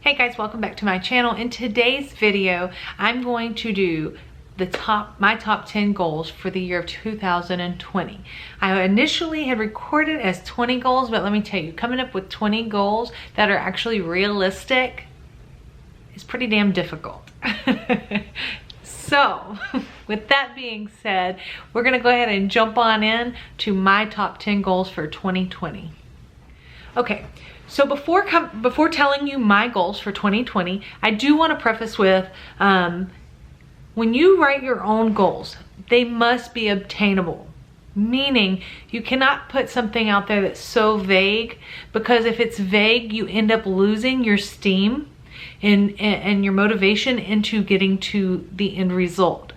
Hey guys, welcome back to my channel. In today's video, I'm going to do my top 10 goals for the year of 2020. I initially had recorded as 20 goals, but let me tell you, coming up with 20 goals that are actually realistic is pretty damn difficult. So, with that being said, we're gonna go ahead and jump on in to my top 10 goals for 2020. Okay. So before telling you my goals for 2020, I do want to preface with, when you write your own goals, they must be obtainable. Meaning, you cannot put something out there that's so vague, because if it's vague, you end up losing your steam and your motivation into getting to the end result.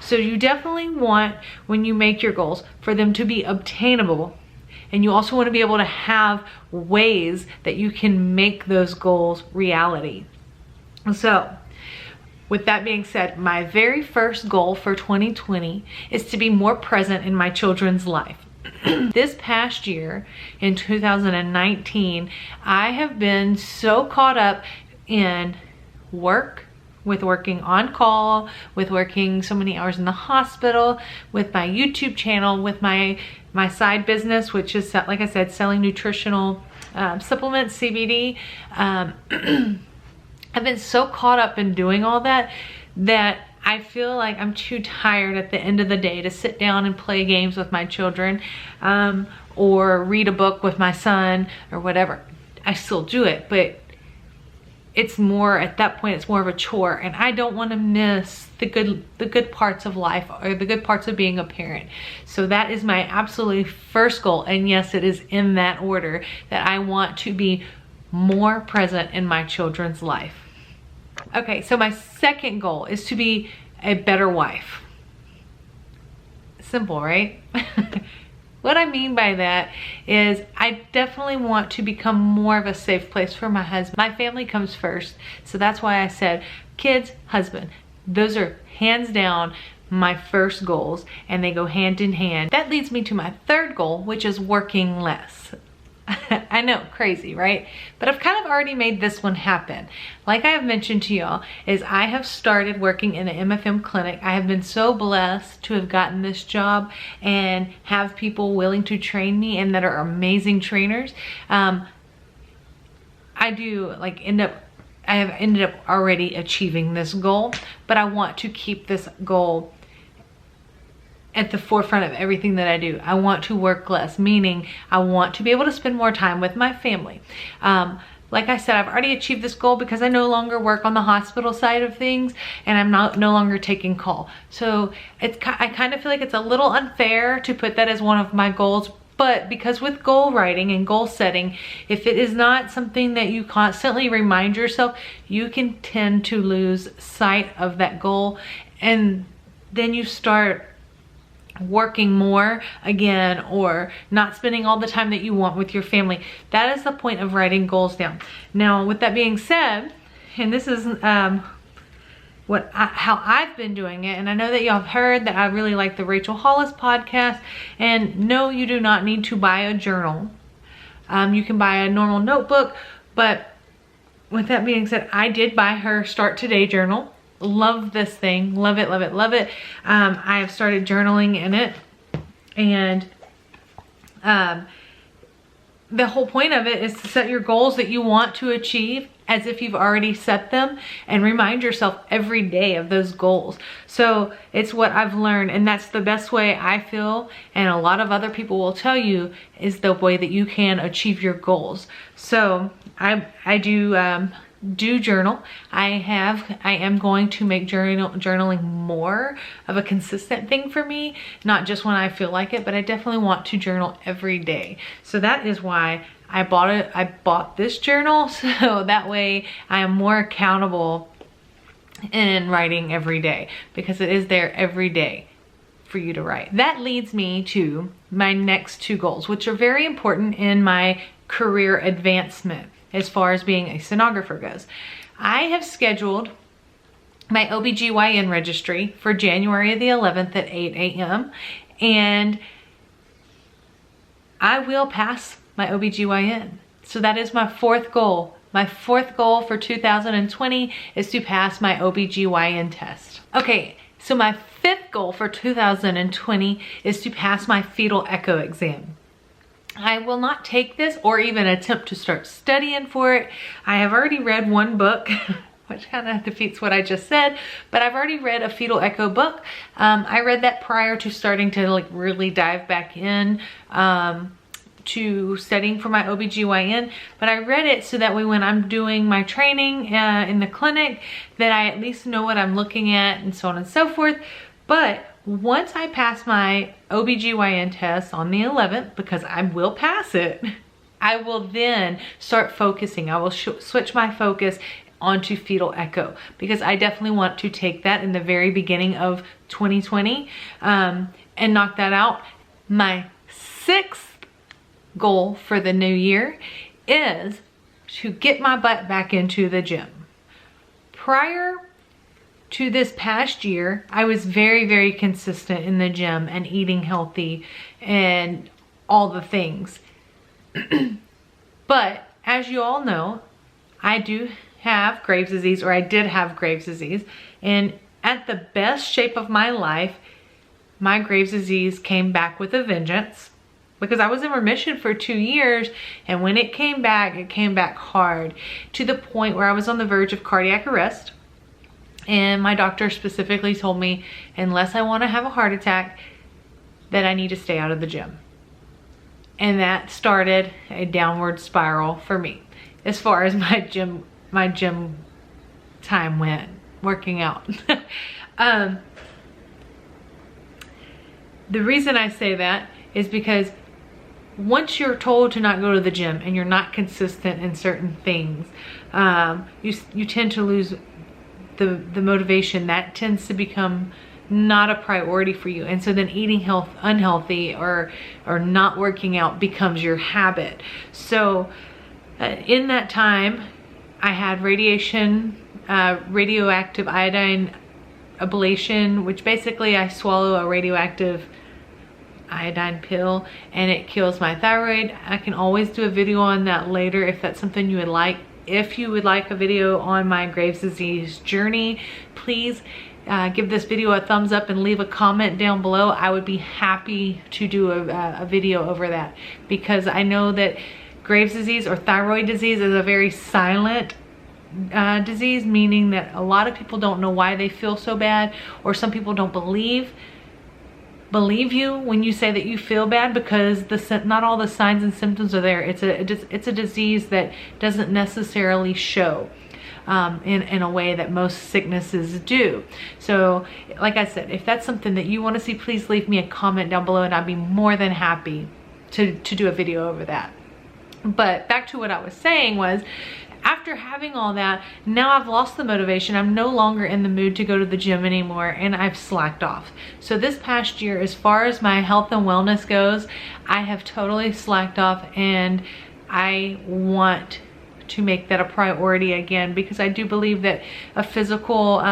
So you definitely want, when you make your goals, for them to be obtainable. And you also want to be able to have ways that you can make those goals reality. So, with that being said, my very first goal for 2020 is to be more present in my children's life. This past year, in 2019, I have been so caught up in work, with working on call, with working so many hours in the hospital, with my YouTube channel, with my side business, which is, like I said, selling nutritional supplements, CBD. I've been so caught up in doing all that I feel like I'm too tired at the end of the day to sit down and play games with my children, or read a book with my son or whatever. I still do it, but it's more, at that point, it's more of a chore, and I don't want to miss the good parts of life, or the good parts of being a parent. So that is my absolute first goal, and yes, it is in that order, that I want to be more present in my children's life. Okay, so my second goal is to be a better wife. Simple, right? What I mean by that is I definitely want to become more of a safe place for my husband. My family comes first, so that's why I said kids, husband. Those are hands down my first goals, and they go hand in hand. That leads me to my third goal, which is working less. I know, crazy, right? But I've kind of already made this one happen. Like I have mentioned to y'all, is I have started working in an MFM clinic. I have been so blessed to have gotten this job and have people willing to train me and that are amazing trainers. I have ended up already achieving this goal, but I want to keep this goal at the forefront of everything that I do. I want to work less, meaning I want to be able to spend more time with my family. Like I said, I've already achieved this goal because I no longer work on the hospital side of things, and I'm no longer taking call. So I kind of feel like it's a little unfair to put that as one of my goals, but because with goal writing and goal setting, if it is not something that you constantly remind yourself, you can tend to lose sight of that goal, and then you start working more again, or not spending all the time that you want with your family. That is the point of writing goals down. Now, with that being said, and this is how I've been doing it, and I know that y'all have heard that I really like the Rachel Hollis podcast, and no, you do not need to buy a journal. You can buy a normal notebook, but with that being said, I did buy her Start Today journal. Love this thing. Love it, love it, love it. I have started journaling in it, and the whole point of it is to set your goals that you want to achieve as if you've already set them, and remind yourself every day of those goals. So it's what I've learned, and that's the best way I feel, and a lot of other people will tell you, is the way that you can achieve your goals. So I do journal. I am going to make journaling more of a consistent thing for me, not just when I feel like it, but I definitely want to journal every day. So that is why I bought this journal, so that way I am more accountable in writing every day, because it is there every day for you to write. That leads me to my next two goals, which are very important in my career advancement as far as being a sonographer goes. I have scheduled my OBGYN registry for January the 11th at 8 a.m. and I will pass my OBGYN. So that is my fourth goal My fourth goal for 2020 is to pass my OBGYN test. Okay, so my fifth goal for 2020 is to pass my fetal echo exam. I will not take this or even attempt to start studying for it. I have already read one book, which kind of defeats what I just said, but I've already read a fetal echo book. I read that prior to starting to like really dive back in to studying for my OBGYN, but I read it so that way when I'm doing my training in the clinic, that I at least know what I'm looking at and so on and so forth. But once I pass my OBGYN test on the 11th, because I will pass it, I will then start focusing. I will switch my focus onto fetal echo, because I definitely want to take that in the very beginning of 2020 and knock that out. My sixth goal for the new year is to get my butt back into the gym. Prior to this past year, I was very, very consistent in the gym and eating healthy and all the things. But as you all know, I do have Graves' disease, or I did have Graves' disease, and at the best shape of my life, my Graves' disease came back with a vengeance, because I was in remission for 2 years, and when it came back hard, to the point where I was on the verge of cardiac arrest. And my doctor specifically told me, unless I want to have a heart attack, that I need to stay out of the gym. And that started a downward spiral for me as far as my gym time went, working out. The reason I say that is because once you're told to not go to the gym and you're not consistent in certain things, you tend to lose the motivation. That tends to become not a priority for you, and so then eating unhealthy or not working out becomes your habit. So in that time, I had radioactive iodine ablation, which basically I swallow a radioactive iodine pill and it kills my thyroid. I can always do a video on that later if that's something you would like. If you would like a video on my Graves' disease journey, please give this video a thumbs up and leave a comment down below. I would be happy to do a video over that, because I know that Graves' disease or thyroid disease is a very silent disease, meaning that a lot of people don't know why they feel so bad, or some people don't believe you when you say that you feel bad, because not all the signs and symptoms are there. It's a disease that doesn't necessarily show in a way that most sicknesses do. So like I said, if that's something that you want to see, please leave me a comment down below and I'd be more than happy to do a video over that. But back to what I was saying was, after having all that, now I've lost the motivation. I'm no longer in the mood to go to the gym anymore, and I've slacked off. So this past year, as far as my health and wellness goes, I have totally slacked off, and I want to make that a priority again, because I do believe that a physical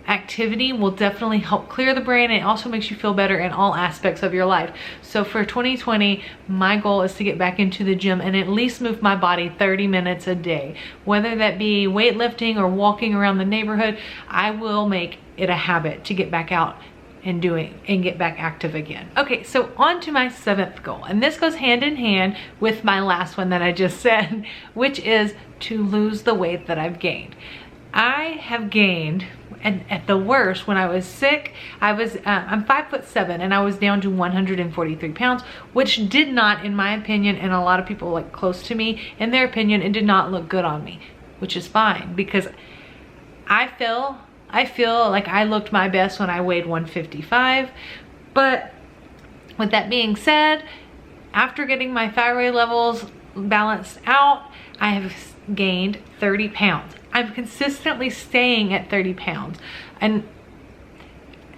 activity will definitely help clear the brain. It also makes you feel better in all aspects of your life. So for 2020, my goal is to get back into the gym and at least move my body 30 minutes a day. Whether that be weightlifting or walking around the neighborhood, I will make it a habit to get back out and get back active again. Okay, so on to my seventh goal. And this goes hand in hand with my last one that I just said, which is to lose the weight that I've gained. I have gained, and at the worst, when I was sick, I'm 5'7", and I was down to 143 pounds, which did not, in my opinion, and a lot of people like close to me, in their opinion, it did not look good on me, which is fine, because I feel like I looked my best when I weighed 155. But with that being said, after getting my thyroid levels balanced out, I have gained 30 pounds. I'm consistently staying at 30 pounds, and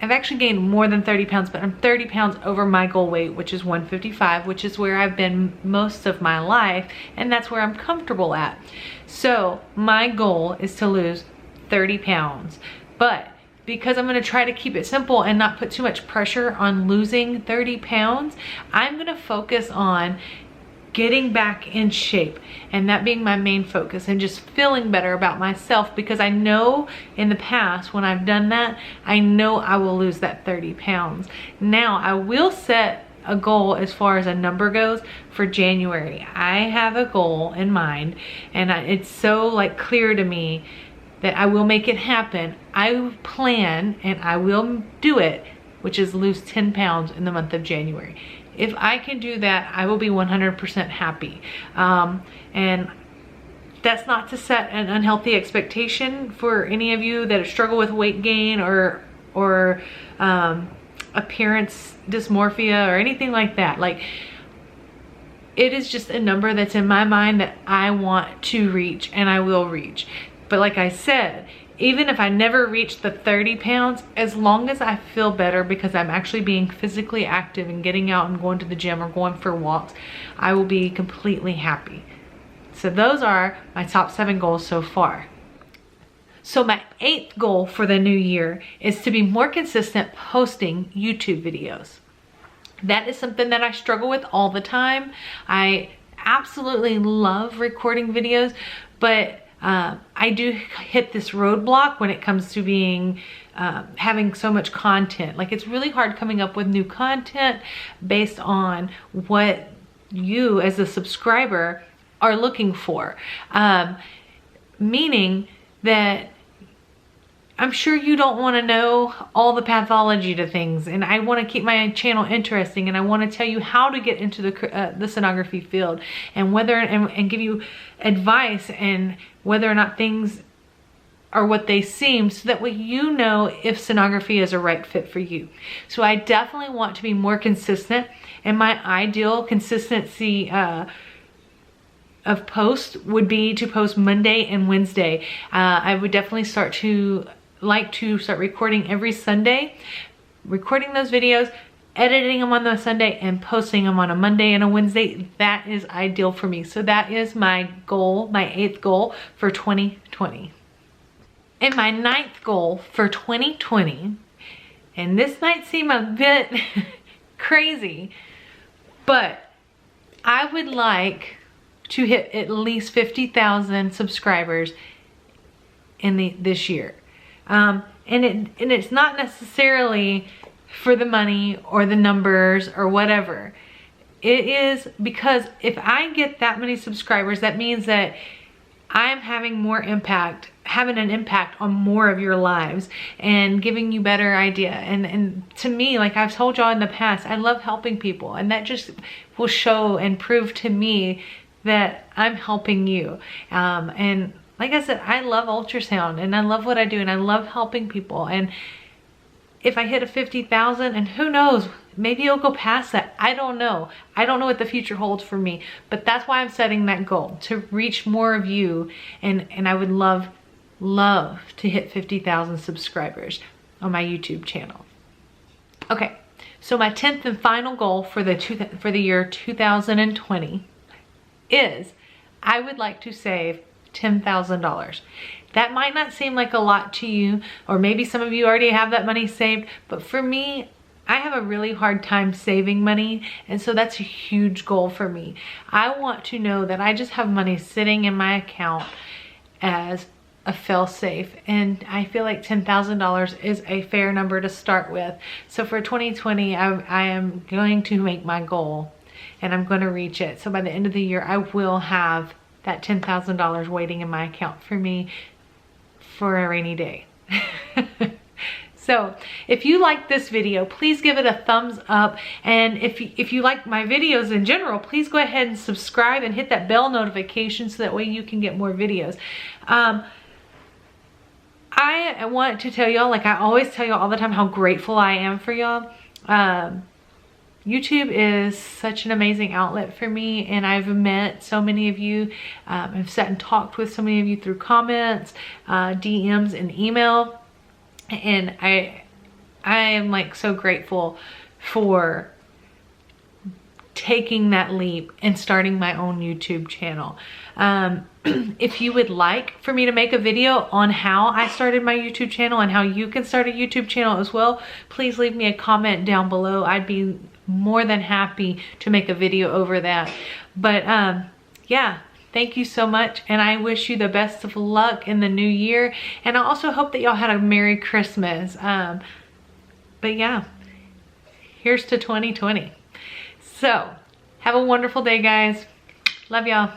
I've actually gained more than 30 pounds, but I'm 30 pounds over my goal weight, which is 155, which is where I've been most of my life, and that's where I'm comfortable at. So my goal is to lose 30 pounds, but because I'm going to try to keep it simple and not put too much pressure on losing 30 pounds, I'm going to focus on getting back in shape, and that being my main focus, and just feeling better about myself, because I know in the past when I've done that, I know I will lose that 30 pounds. Now I will set a goal as far as a number goes for January. I have a goal in mind, and it's so like clear to me that I will make it happen. I plan and I will do it, which is lose 10 pounds in the month of January. If I can do that, I will be 100% happy. And that's not to set an unhealthy expectation for any of you that struggle with weight gain or appearance dysmorphia or anything like that. Like, it is just a number that's in my mind that I want to reach, and I will reach. But like I said, even if I never reach the 30 pounds, as long as I feel better because I'm actually being physically active and getting out and going to the gym or going for walks, I will be completely happy. So those are my top 7 goals so far. So my 8th goal for the new year is to be more consistent posting YouTube videos. That is something that I struggle with all the time. I absolutely love recording videos, but I do hit this roadblock when it comes to being having so much content. Like, it's really hard coming up with new content based on what you as a subscriber are looking for. Meaning that I'm sure you don't want to know all the pathology to things, and I want to keep my channel interesting, and I want to tell you how to get into the sonography field, and whether and give you advice and whether or not things are what they seem, so that way you know if sonography is a right fit for you. So I definitely want to be more consistent, and my ideal consistency of post would be to post Monday and Wednesday. I would definitely like to start recording every Sunday, recording those videos, editing them on the Sunday, and posting them on a Monday and a Wednesday. That is ideal for me. So that is my goal, my 8th goal for 2020. And my 9th goal for 2020, and this might seem a bit crazy, but I would like to hit at least 50,000 subscribers in this year. And it's not necessarily for the money or the numbers or whatever. It is because if I get that many subscribers, that means that I'm having an impact on more of your lives and giving you better idea. And to me, like I've told y'all in the past, I love helping people, and that just will show and prove to me that I'm helping you. And like I said, I love ultrasound, and I love what I do, and I love helping people. And if I hit a 50,000, and who knows, maybe it'll go past that. I don't know. I don't know what the future holds for me, but that's why I'm setting that goal, to reach more of you. And I would love to hit 50,000 subscribers on my YouTube channel. Okay, so my 10th and final goal for the year 2020 is I would like to save $10,000. That might not seem like a lot to you, or maybe some of you already have that money saved, but for me, I have a really hard time saving money, and so that's a huge goal for me. I want to know that I just have money sitting in my account as a fail-safe, and I feel like $10,000 is a fair number to start with. So for 2020, I am going to make my goal, and I'm going to reach it. So by the end of the year, I will have that $10,000 waiting in my account for me for a rainy day. So if you like this video, please give it a thumbs up. And if you like my videos in general, please go ahead and subscribe and hit that bell notification so that way you can get more videos. I want to tell y'all, like I always tell y'all all the time, how grateful I am for y'all. YouTube is such an amazing outlet for me, and I've met so many of you. I've sat and talked with so many of you through comments, DMs, and email, and I am like so grateful for taking that leap and starting my own YouTube channel. If you would like for me to make a video on how I started my YouTube channel and how you can start a YouTube channel as well, please leave me a comment down below. I'd be more than happy to make a video over that. But yeah, thank you so much. And I wish you the best of luck in the new year. And I also hope that y'all had a Merry Christmas. But yeah, here's to 2020. So have a wonderful day, guys. Love y'all.